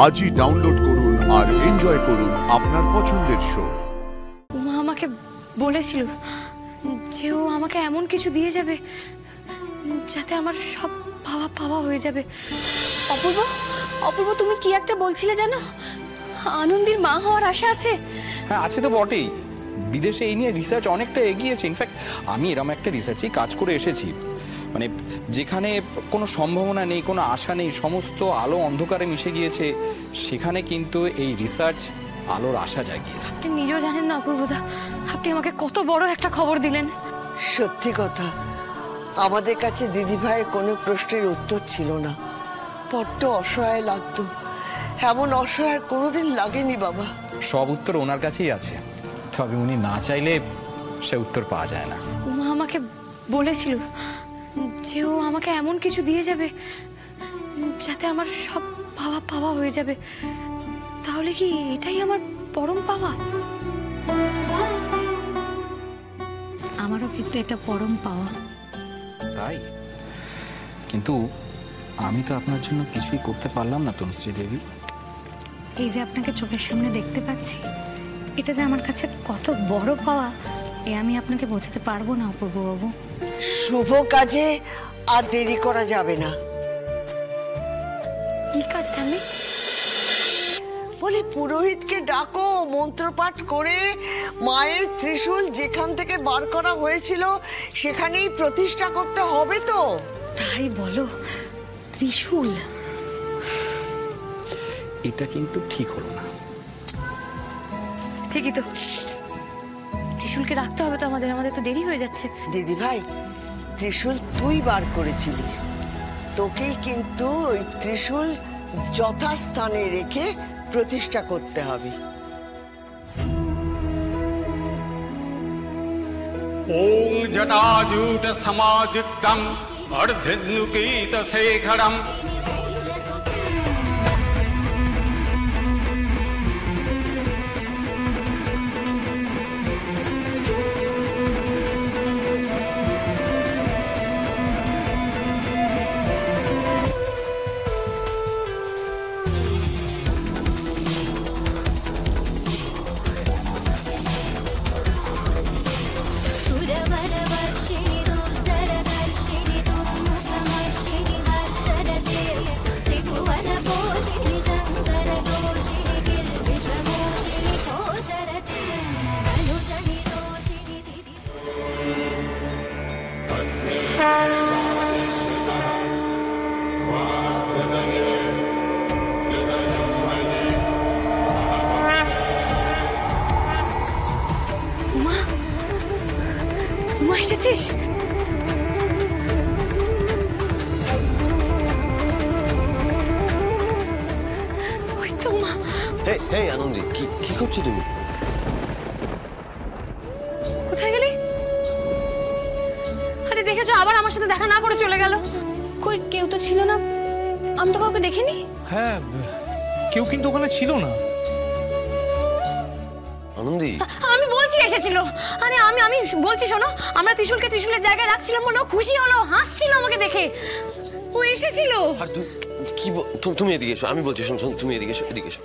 আজই ডাউনলোড করুন আর এনজয় করুন আপনার পছন্দের শো। উমা আমাকে বলেছিল যে ও আমাকে এমন কিছু দিয়ে যাবে যাতে আমার সব ভাবা ভাবা হয়ে যাবে। অপূর্ব, অপূর্ব তুমি কি একটা বলছিলে জানো? আনন্দীর মা হওয়ার আশা আছে। হ্যাঁ আছে তো বটেই। বিদেশে এই নিয়ে রিসার্চ অনেকটা এগিয়েছে। ইনফ্যাক্ট আমি এরকম একটা রিসার্চেই কাজ করে এসেছি, মানে যেখানে কোনো সম্ভাবনা নেই, কোনো আশা নেই, সমস্ত আলো অন্ধকারে মিশে গিয়েছে, সেখানে কিন্তু এই রিসার্চ আলোর আশা জাগিয়েছে। আপনি নিজেও জানেন না অপূর্বদা, আপনি আমাকে কত বড় একটা খবর দিলেন। সত্যি কথা, আমাদের কাছে দিদিভাইয়ের কোনো প্রশ্নের উত্তর ছিল না। বড্ড অসহায় লাগতো। এমন অসহায় কোনোদিন লাগেনি বাবা। সব উত্তর ওনার কাছেই আছে, তবে উনি না চাইলে সে উত্তর পাওয়া যায় না। উমা আমাকে বলেছিল যে ও আমাকে এমন কিছু দিয়ে যাবে যাতে আমার সব ভাবা ভাবা হয়ে যাবে। তাহলে কি এটাই আমার পরম পাওয়া? আমারও কিন্তু এটা পরম পাওয়া। তাই? কিন্তু আমি তো আপনার জন্য কিছুই করতে পারলাম না তনুশ্রী দেবী। এই যে আপনাকে চোখের সামনে দেখতে পাচ্ছি, এটা যে আমার কাছে কত বড় পাওয়া, এ আমি আপনাকে বোঝাতে পারবো না অপূর্ববাবু। শুভ কাজে আর দেরি করা যাবে না। কি কাজ ঠাম্মি? বলি পুরোহিতকে ডাকো, মন্ত্রপাঠ করে মায়ের ত্রিশূল যেখান থেকে বার করা হয়েছিল সেখানেই প্রতিষ্ঠা করতে হবে তো। তাই বলো? ত্রিশূল? এটা কিন্তু ঠিক হলো না। ঠিকই তো, ত্রিশূলকে রাখতে হবে তো আমাদের, আমাদের তো দেরি হয়ে যাচ্ছে। দিদি ভাই, ত্রিশূল তুই বার করেছিলিস, তোকেই কিন্তু ওই ত্রিশূল যথাস্থানে রেখে প্রতিষ্ঠা করতে হবে। ওং জটাজুট সমাযুক্তম অর্ধনুকীত শেখরম উমা, উমা এসেছিস? ওই তো উমা। হেই আনন্দী, কি করছো তুমি? কোথায় গেলি? আরে দেখেছো, আবার আমার সাথে দেখা না করে চলে গেল। কই কেউ তো ছিল না, আমি তো কাউকে দেখিনি। হ্যাঁ, কেউ কিন্তু ওখানে ছিল না। আনন্দী, আমি বলছি এসেছিল। আরে আমি আমি বলছি শোনো, আমরা ত্রিশূলকে ত্রিশূলের জায়গায় রাখছিলাম বলে ও খুশি হলো, হাসছিল আমাকে দেখে। ও এসেছিল। আর তুমি এদিকে এসো, আমি বলছি, শোন, তুমি এদিকে এসো, এদিকে এসো।